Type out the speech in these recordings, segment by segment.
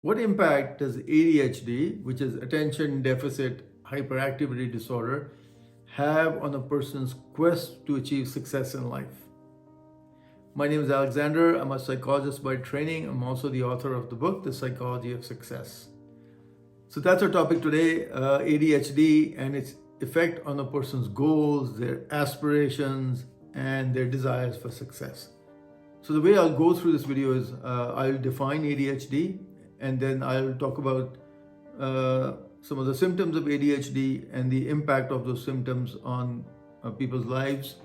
What impact does ADHD, which is attention deficit hyperactivity disorder, have on a person's quest to achieve success in life? My name is Alexander. I'm a psychologist by training. I'm also the author of the book, The Psychology of Success. So that's our topic today, ADHD and its effect on a person's goals, their aspirations, and their desires for success. So the way I'll go through this video is I'll define ADHD, and then I'll talk about some of the symptoms of ADHD and the impact of those symptoms on people's lives.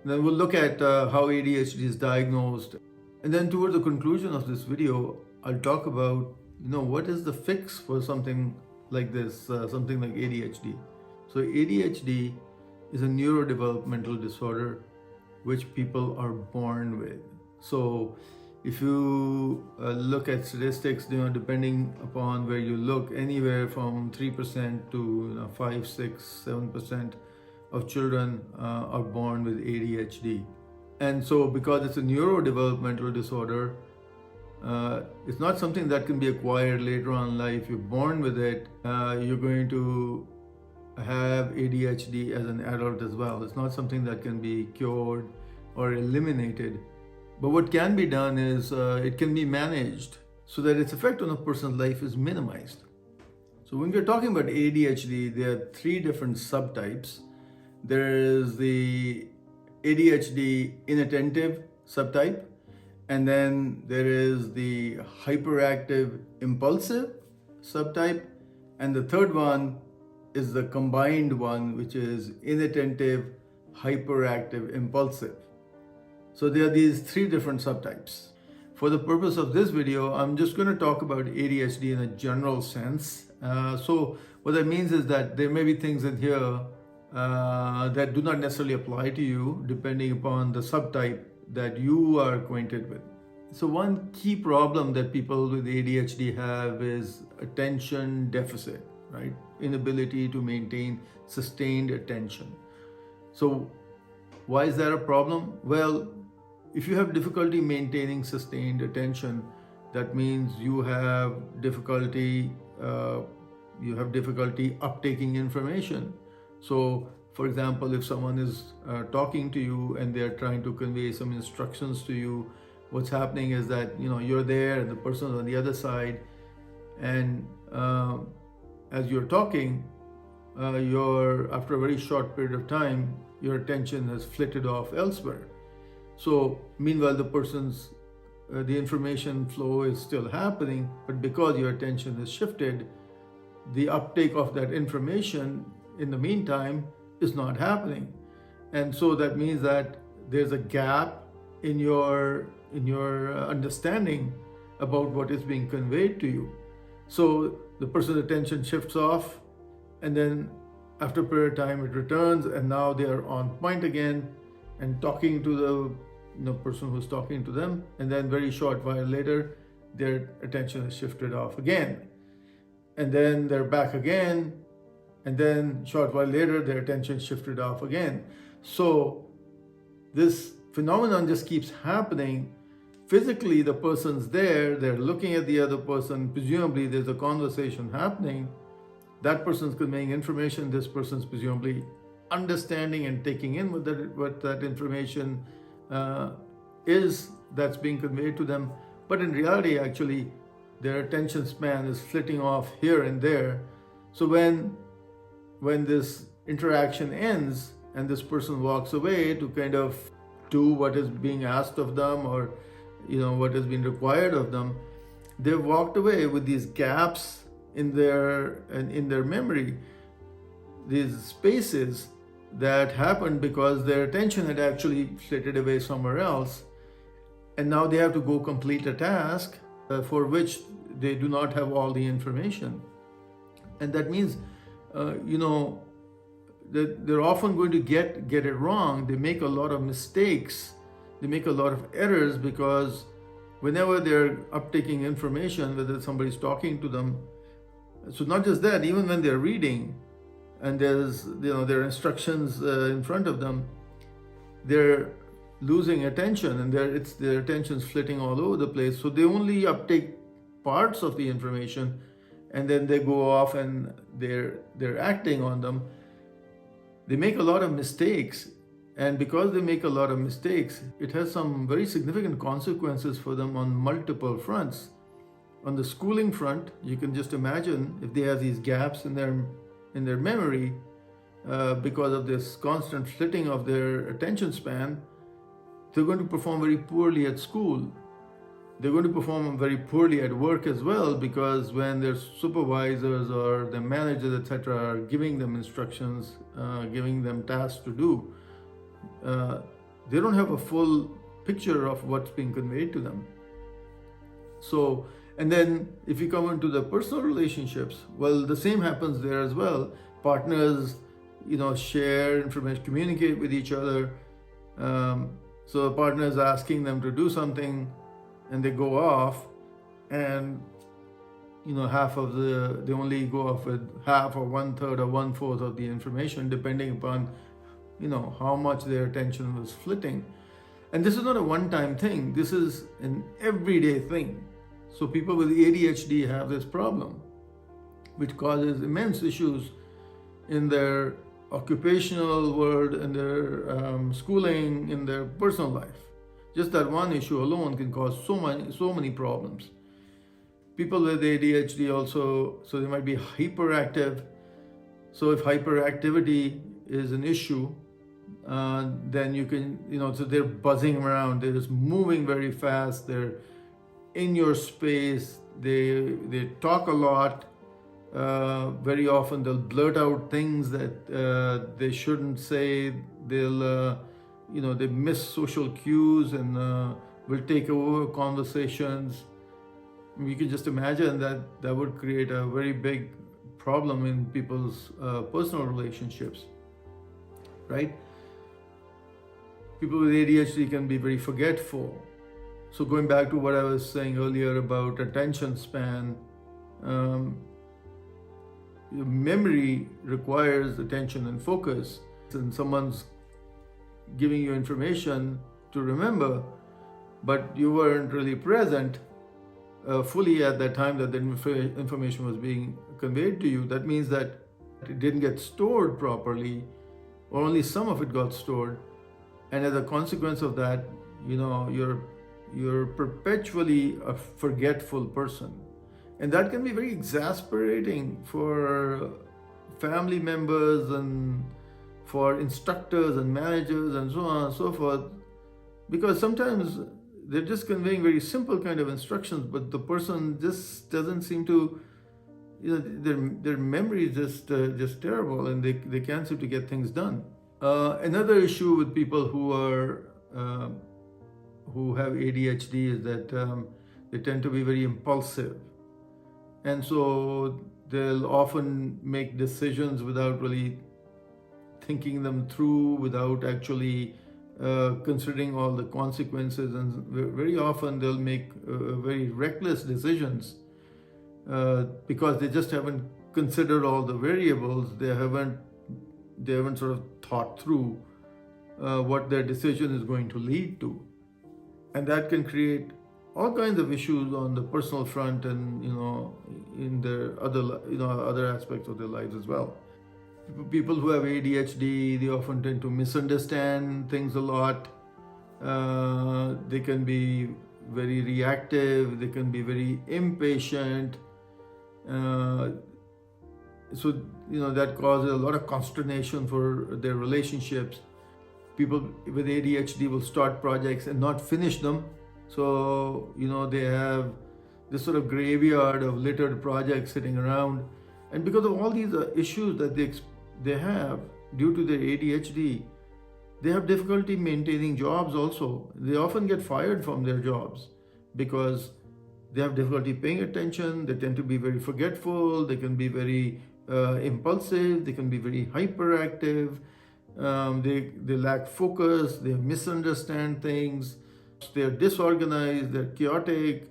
And then we'll look at how ADHD is diagnosed. And then towards the conclusion of this video, I'll talk about, what is the fix for something like this, something like ADHD. So ADHD is a neurodevelopmental disorder which people are born with. So if you look at statistics, depending upon where you look, anywhere from 3% to 5, 6, 7% of children are born with ADHD. And so because it's a neurodevelopmental disorder, it's not something that can be acquired later on in life. You're born with it, you're going to have ADHD as an adult as well. It's not something that can be cured or eliminated. But what can be done is it can be managed so that its effect on a person's life is minimized. So when we're talking about ADHD, there are three different subtypes. There is the ADHD inattentive subtype, and then there is the hyperactive impulsive subtype, and the third one is the combined one, which is inattentive hyperactive impulsive. So there are these three different subtypes. For the purpose of this video, I'm just going to talk about ADHD in a general sense. So what that means is that there may be things in here that do not necessarily apply to you, depending upon the subtype that you are acquainted with. So one key problem that people with ADHD have is attention deficit, right? Inability to maintain sustained attention. So why is that a problem? Well, if you have difficulty maintaining sustained attention, that means you have difficulty uptaking information. So, for example, if someone is talking to you and they're trying to convey some instructions to you, what's happening is that you're there and the person is on the other side, and as you're talking, after a very short period of time, your attention has flitted off elsewhere. So meanwhile, the information flow is still happening, but because your attention is shifted, the uptake of that information in the meantime is not happening. And so that means that there's a gap in your understanding about what is being conveyed to you. So the person's attention shifts off, and then after a period of time it returns, and now they are on point again and talking to the person who's talking to them, and then very short while later their attention is shifted off again, and then they're back again, and then short while later their attention shifted off again. So this phenomenon just keeps happening. Physically the person's there, they're looking at the other person, presumably there's a conversation happening, that person's conveying information, this person's presumably understanding and taking in what that information is that's being conveyed to them. But in reality, actually, their attention span is flitting off here and there. So when this interaction ends and this person walks away to kind of do what is being asked of them, or what has been required of them, they've walked away with these gaps in their memory, these spaces that happened because their attention had actually flitted away somewhere else, and now they have to go complete a task for which they do not have all the information. And that means that they're often going to get it wrong. They make a lot of mistakes, they make a lot of errors, because whenever they're uptaking information, whether somebody's talking to them, so not just that, even when they're reading and there's there are instructions in front of them, they're losing attention, and their attention's flitting all over the place. So they only uptake parts of the information, and then they go off and they're acting on them. They make a lot of mistakes, and because they make a lot of mistakes, it has some very significant consequences for them on multiple fronts. On the schooling front, you can just imagine if they have these gaps in their memory because of this constant flitting of their attention span, they're going to perform very poorly at school. They're going to perform very poorly at work as well, because when their supervisors or the managers, etc., are giving them instructions, giving them tasks to do, they don't have a full picture of what's being conveyed to them. So, and then if you come into the personal relationships, well, the same happens there as well. Partners, share information, communicate with each other. So the partner is asking them to do something, and they go off, and they only go off with half or 1/3 or 1/4 of the information, depending upon how much their attention was flitting. And this is not a one-time thing. This is an everyday thing. So people with ADHD have this problem, which causes immense issues in their occupational world, in their schooling, in their personal life. Just that one issue alone can cause so many problems. People with ADHD also, so they might be hyperactive. So if hyperactivity is an issue, then you can, so they're buzzing around, they're just moving very fast, they're in your space, they talk a lot. Very often they'll blurt out things that they shouldn't say. They'll they miss social cues and will take over conversations. You can just imagine that would create a very big problem in people's personal relationships, right? People with ADHD can be very forgetful. So going back to what I was saying earlier about attention span, memory requires attention and focus. And someone's giving you information to remember, but you weren't really present fully at that time that the information was being conveyed to you. That means that it didn't get stored properly, or only some of it got stored. And as a consequence of that, you're perpetually a forgetful person. And that can be very exasperating for family members and for instructors and managers and so on and so forth, because sometimes they're just conveying very simple kind of instructions, but the person just doesn't seem to, their memory is just terrible, and they can't seem to get things done. Another issue with people who have ADHD is that they tend to be very impulsive. And so they'll often make decisions without really thinking them through, without actually considering all the consequences. And very often they'll make very reckless decisions because they just haven't considered all the variables. They haven't sort of thought through what their decision is going to lead to. And that can create all kinds of issues on the personal front and in their other aspects of their lives as well. People who have ADHD, they often tend to misunderstand things a lot. They can be very reactive, they can be very impatient. So that causes a lot of consternation for their relationships. People with ADHD will start projects and not finish them. So, they have this sort of graveyard of littered projects sitting around. And because of all these issues that they have due to their ADHD, they have difficulty maintaining jobs also. They often get fired from their jobs because they have difficulty paying attention. They tend to be very forgetful. They can be very impulsive. They can be very hyperactive. They lack focus. They misunderstand things. They're disorganized, they're chaotic,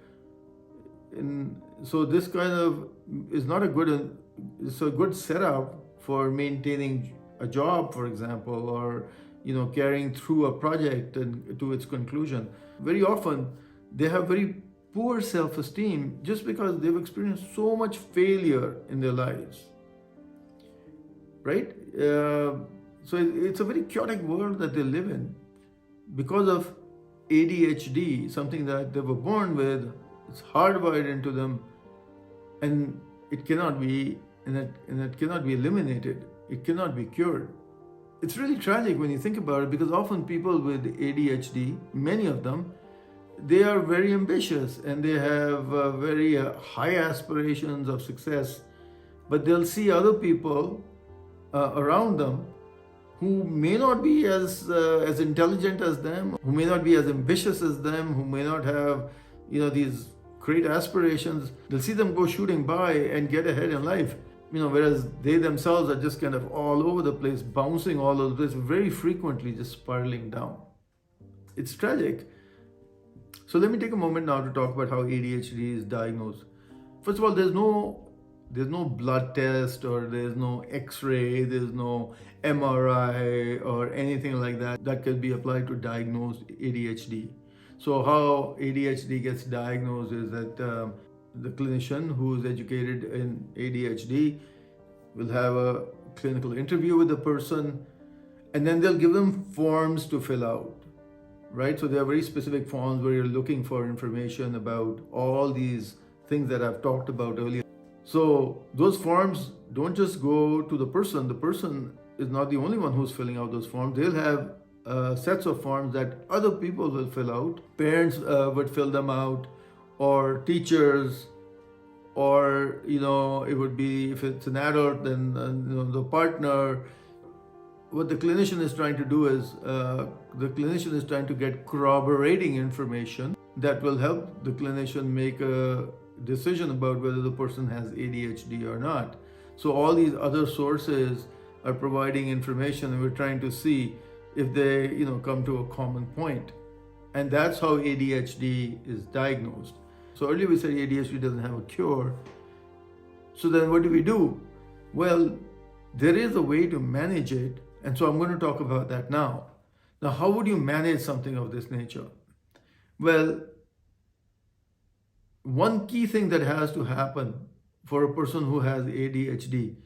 and so this kind of is not a good setup for maintaining a job, for example, or carrying through a project and to its conclusion. Very often they have very poor self-esteem just because they've experienced so much failure in their lives, right? So it's a very chaotic world that they live in because of ADHD, something that they were born with. It's hardwired into them, and it cannot be, and it cannot be eliminated. It cannot be cured. It's really tragic when you think about it, because often people with ADHD, many of them, they are very ambitious and they have very high aspirations of success, but they'll see other people around them who may not be as intelligent as them, who may not be as ambitious as them, who may not have these great aspirations. They'll see them go shooting by and get ahead in life, whereas they themselves are just kind of all over the place, bouncing all over the place, very frequently just spiraling down. It's tragic. So let me take a moment now to talk about how ADHD is diagnosed. First of all, there's no blood test, or there's no X-ray, there's no MRI or anything like that that could be applied to diagnose ADHD. So how ADHD gets diagnosed is that the clinician who is educated in ADHD will have a clinical interview with the person, and then they'll give them forms to fill out. Right? So there are very specific forms where you're looking for information about all these things that I've talked about earlier. So those forms don't just go to the person. The person is not the only one who's filling out those forms. They'll have sets of forms that other people will fill out. Parents would fill them out, or teachers, or it would be, if it's an adult, then the partner. What the clinician is trying to do is, the clinician is trying to get corroborating information that will help the clinician make a decision about whether the person has ADHD or not. So all these other sources are providing information, and we're trying to see if they come to a common point. And that's how ADHD is diagnosed. So earlier we said ADHD doesn't have a cure. So then what do we do? Well, there is a way to manage it. And so I'm going to talk about that now. Now, how would you manage something of this nature? Well, one key thing that has to happen for a person who has ADHD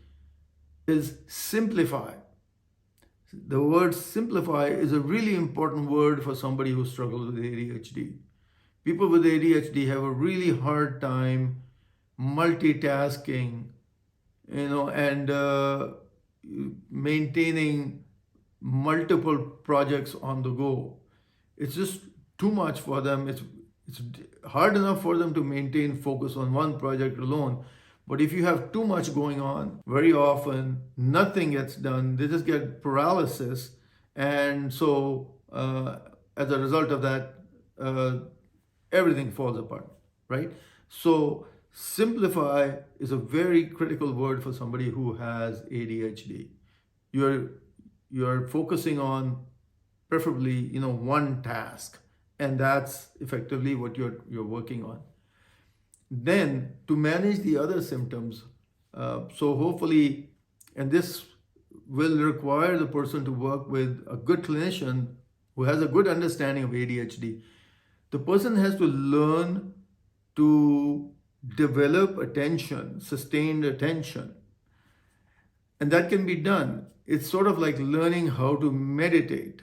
is simplify. The word simplify is a really important word for somebody who struggles with ADHD. People with ADHD have a really hard time multitasking, and maintaining multiple projects on the go. It's just too much for them. It's hard enough for them to maintain focus on one project alone. But if you have too much going on, very often nothing gets done. They just get paralysis. And so as a result of that, everything falls apart, right? So simplify is a very critical word for somebody who has ADHD. You're focusing on preferably one task, and that's effectively what you're working on. Then to manage the other symptoms, so hopefully, and this will require the person to work with a good clinician who has a good understanding of ADHD. The person has to learn to develop attention, sustained attention. And that can be done. It's sort of like learning how to meditate.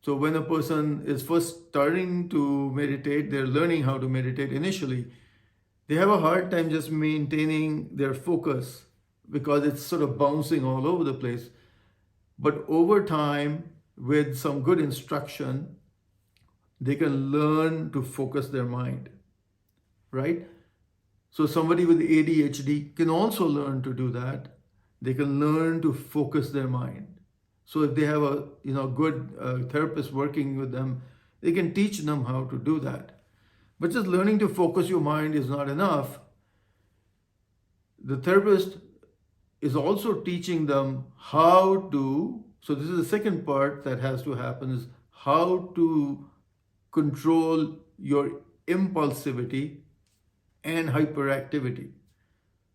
So when a person is first starting to meditate, they're learning how to meditate initially. They have a hard time just maintaining their focus because it's sort of bouncing all over the place. But over time, with some good instruction, they can learn to focus their mind, right? So somebody with ADHD can also learn to do that. They can learn to focus their mind. So if they have a good therapist working with them, they can teach them how to do that. But just learning to focus your mind is not enough. The therapist is also teaching them how to, so this is the second part that has to happen, is how to control your impulsivity and hyperactivity.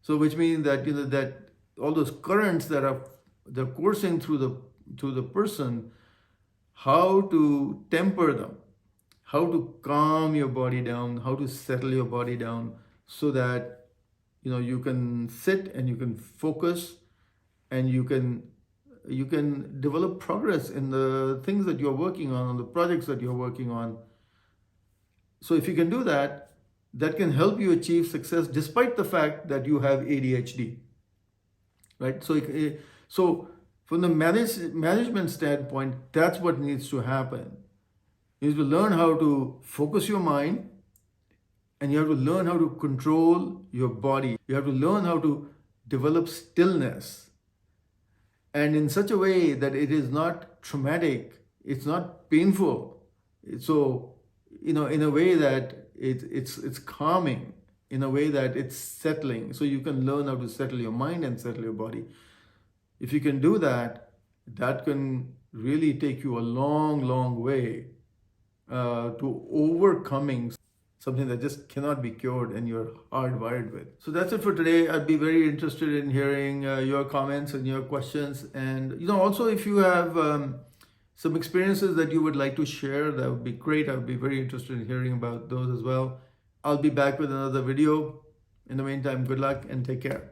So which means that that all those currents that are coursing through the person, how to temper them, how to calm your body down, how to settle your body down so that you can sit and you can focus and you can develop progress in the things that you're working on the projects that you're working on. So if you can do that, that can help you achieve success despite the fact that you have ADHD, right? So from the management standpoint, that's what needs to happen. You need to learn how to focus your mind, and you have to learn how to control your body. You have to learn how to develop stillness, and in such a way that it is not traumatic, it's not painful. So, in a way that it's calming, in a way that it's settling. So you can learn how to settle your mind and settle your body. If you can do that, that can really take you a long, long way to overcoming something that just cannot be cured and you're hardwired with. So that's it for today. I'd be very interested in hearing your comments and your questions. And also if you have some experiences that you would like to share, that would be great. I would be very interested in hearing about those as well. I'll be back with another video. In the meantime, good luck and take care.